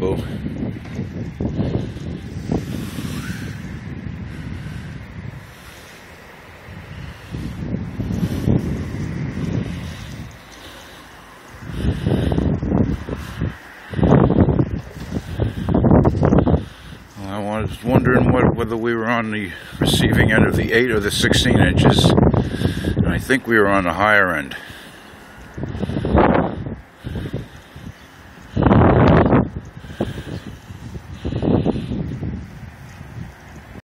rainbow. I was wondering whether we were on the receiving end of the 8 or the 16 inches. And I think we were on the higher end.